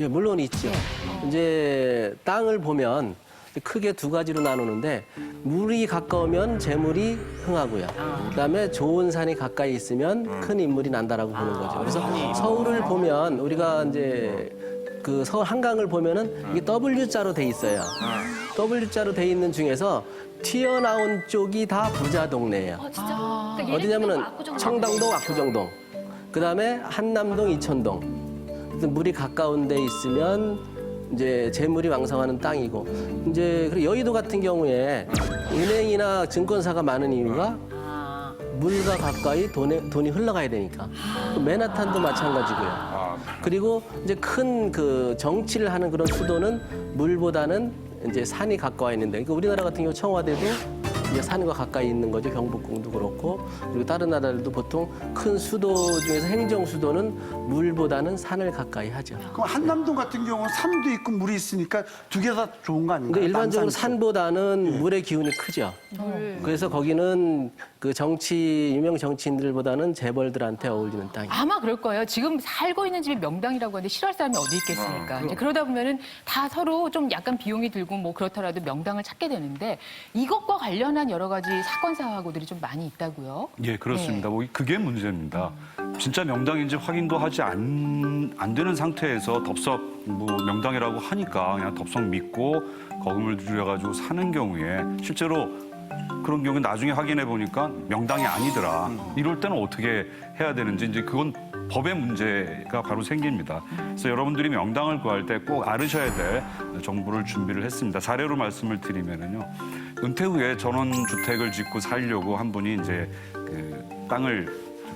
예, 물론 있죠. 이제 땅을 보면 크게 두 가지로 나누는데 물이 가까우면 재물이 흥하고요. 그다음에 좋은 산이 가까이 있으면 큰 인물이 난다라고 보는 거죠. 그래서 서울을 보면 우리가 이제 그 서울 한강을 보면은 이게 W자로 돼 있어요. W자로 돼 있는 중에서 튀어나온 쪽이 다 부자 동네예요. 진짜? 그러니까 어디냐면은 청담동, 압구정동, 그다음에 한남동, 이천동. 그래서 물이 가까운 데 있으면 이제 재물이 왕성하는 땅이고, 이제 그리고 여의도 같은 경우에 은행이나 증권사가 많은 이유가 물과 가까이 돈이 흘러가야 되니까. 맨하탄도 마찬가지고요. 그리고 이제 큰 그 정치를 하는 그런 수도는 물보다는 이제 산이 가까워 있는데, 그러니까 우리나라 같은 경우 청와대도 이제 산과 가까이 있는 거죠. 경복궁도 그렇고. 그리고 다른 나라들도 보통 큰 수도 중에서 행정 수도는 물보다는 산을 가까이 하죠. 그럼 한남동 같은 경우는 산도 있고 물이 있으니까 두 개 다 좋은 거 아닌가요? 근데 일반적으로 남산 쪽. 산보다는 물의 기운이 크죠. 그래서 거기는 그 유명 정치인들보다는 재벌들한테 어울리는 땅이에요. 아마 그럴 거예요. 지금 살고 있는 집이 명당이라고 하는데 싫어할 사람이 어디 있겠습니까? 이제 그러다 보면은 다 서로 좀 약간 비용이 들고 뭐 그렇더라도 명당을 찾게 되는데, 이것과 관련한 여러 가지 사건 사고들이 좀 많이 있다고요? 예, 그렇습니다. 뭐 그게 문제입니다. 진짜 명당인지 확인도 하지 안 되는 상태에서 덥석 뭐 명당이라고 하니까 그냥 덥석 믿고 거금을 들여가지고 사는 경우에 실제로 그런 경우는 나중에 확인해 보니까 명당이 아니더라. 이럴 때는 어떻게 해야 되는지, 이제 그건 법의 문제가 바로 생깁니다. 그래서 여러분들이 명당을 구할 때 꼭 알으셔야 될 정보를 준비를 했습니다. 사례로 말씀을 드리면은요, 은퇴 후에 전원주택을 짓고 살려고 한 분이 이제 그 땅을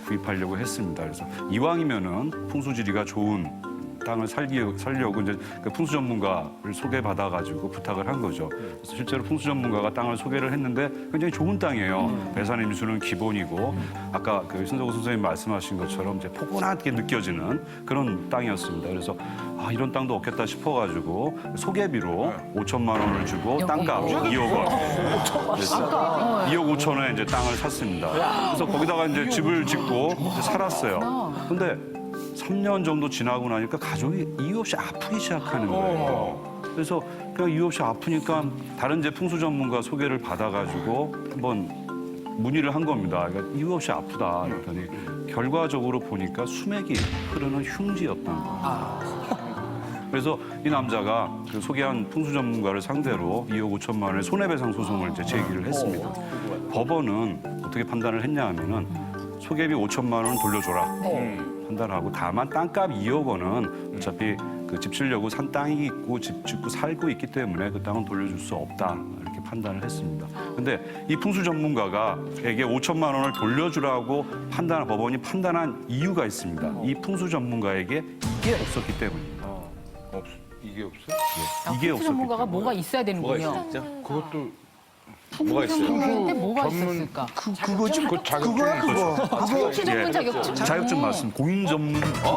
구입하려고 했습니다. 그래서 이왕이면은 풍수지리가 좋은 땅을 살려고 이제 그 풍수 전문가를 소개받아가지고 부탁을 한 거죠. 그래서 실제로 풍수 전문가가 땅을 소개를 했는데 굉장히 좋은 땅이에요. 배산 임수는 기본이고, 아까 그 신석우 선생님 말씀하신 것처럼 이제 포근하게 느껴지는 그런 땅이었습니다. 그래서 이런 땅도 없겠다 싶어가지고 소개비로 5천만 원을 주고 땅값 2억 원. 그래서 2억 5천 원에 이제 땅을 샀습니다. 그래서 거기다가 이제 집을 짓고 이제 살았어요. 근데 3년 정도 지나고 나니까 가족이 이유 없이 아프기 시작하는 거예요. 그래서 그냥 이유 없이 아프니까 다른 이제 풍수 전문가 소개를 받아가지고 한번 문의를 한 겁니다. 그러니까 이유 없이 아프다 그랬더니 결과적으로 보니까 수맥이 흐르는 흉지였던 거예요. 그래서 이 남자가 그 소개한 풍수 전문가를 상대로 2억 5천만 원의 손해배상 소송을 이제 제기를 했습니다. 법원은 어떻게 판단을 했냐 하면은 소개비 5천만 원은 돌려줘라. 판단하고, 다만 땅값 2억 원은 어차피 그 집 지려고 산 땅이 있고 집 짓고 살고 있기 때문에 그 땅은 돌려줄 수 없다, 이렇게 판단을 했습니다. 근데 이 풍수 전문가에게 5천만 원을 돌려주라고 법원이 판단한 이유가 있습니다. 이 풍수 전문가에게 이게 없었기 때문입니다. 이게 없어? 이게 풍수 없었기 전문가가 때문에. 뭐가 있어야 되는군요. 그것도 풍수 전문가인데 뭐가 있었을까? 그거지? 그 자격증이 그거야 그거. 풍수 전문 자격증. 자격증 맞습니다.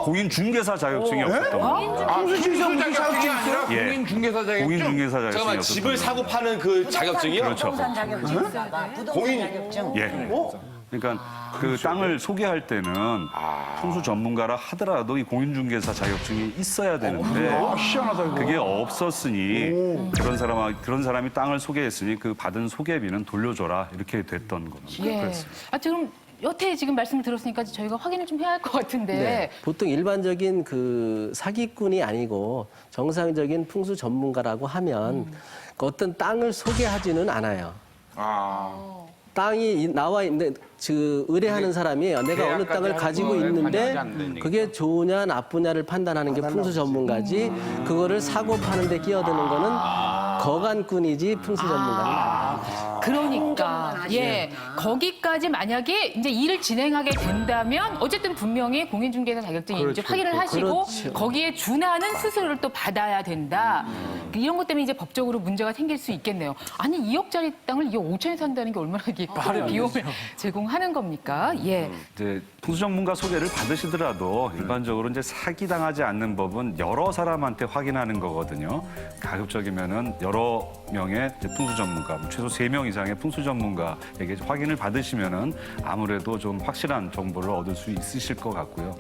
공인 중개사 자격증이 없었던 거예요. 풍수지리사 무슨 자격증이 아니라 예. 공인중개사 자격증? 공인 중개사 자격증이 잠깐만, 없었던 집을 거예요. 사고 파는 그 자격증이요? 그렇죠. 부동산 자격증 있어야 부동산 공인- 자격증. 예. 그러니까 그 땅을 소개할 때는 풍수 전문가라 하더라도 이 공인중개사 자격증이 있어야 되는데 희한하다 이거. 그게 없었으니 그런 사람이 땅을 소개했으니 그 받은 소개비는 돌려줘라, 이렇게 됐던 겁니다. 예. 그랬습니다. 지금 여태 지금 말씀을 들었으니까 저희가 확인을 좀 해야 할 것 같은데. 네. 보통 일반적인 그 사기꾼이 아니고 정상적인 풍수 전문가라고 하면 그 어떤 땅을 소개하지는 않아요. 땅이 나와 있는데 의뢰하는 사람이 내가 어느 땅을 가지고 있는데 그게 좋으냐 나쁘냐를 판단하는 게 풍수 전문가지, 그거를 사고 파는 데 끼어드는 거는 거간꾼이지 풍수 전문가는 아니에요. 그러니까 거기까지 만약에 이제 일을 진행하게 된다면 어쨌든 분명히 공인중개사 자격증이 이제 확인을 하시고 그렇죠. 거기에 준하는 수수료를 또 받아야 된다. 이런 것 때문에 이제 법적으로 문제가 생길 수 있겠네요. 아니 2억짜리 땅을 2억 5천에 산다는 게 얼마나 이게 큰 비용을 제공하는 겁니까? 예. 이제 풍수 전문가 소개를 받으시더라도 일반적으로 이제 사기 당하지 않는 법은 여러 사람한테 확인하는 거거든요. 가급적이면은 여러 명의 이제 풍수 전문가, 최소 3명 이상의 풍수 전문가에게 확인을 받으시면은 아무래도 좀 확실한 정보를 얻을 수 있으실 것 같고요.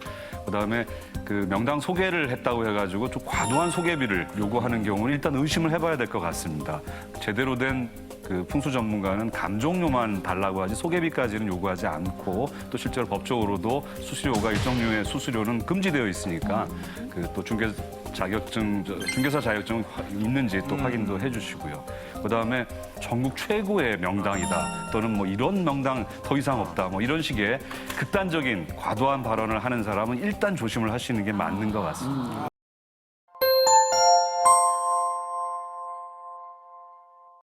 그다음에 그 명당 소개를 했다고 해가지고 좀 과도한 소개비를 요구하는 경우는 일단 의심을 해봐야 될 것 같습니다. 제대로 된 그 풍수 전문가는 감정료만 달라고 하지 소개비까지는 요구하지 않고 또 실제로 법적으로도 수수료가 일정 류의 수수료는 금지되어 있으니까 그 또 중개사 자격증 있는지 또 확인도 해주시고요. 그다음에 전국 최고의 명당이다 또는 뭐 이런 명당 더 이상 없다 뭐 이런 식의 극단적인 과도한 발언을 하는 사람은 일단 조심을 하시는 게 맞는 것 같습니다.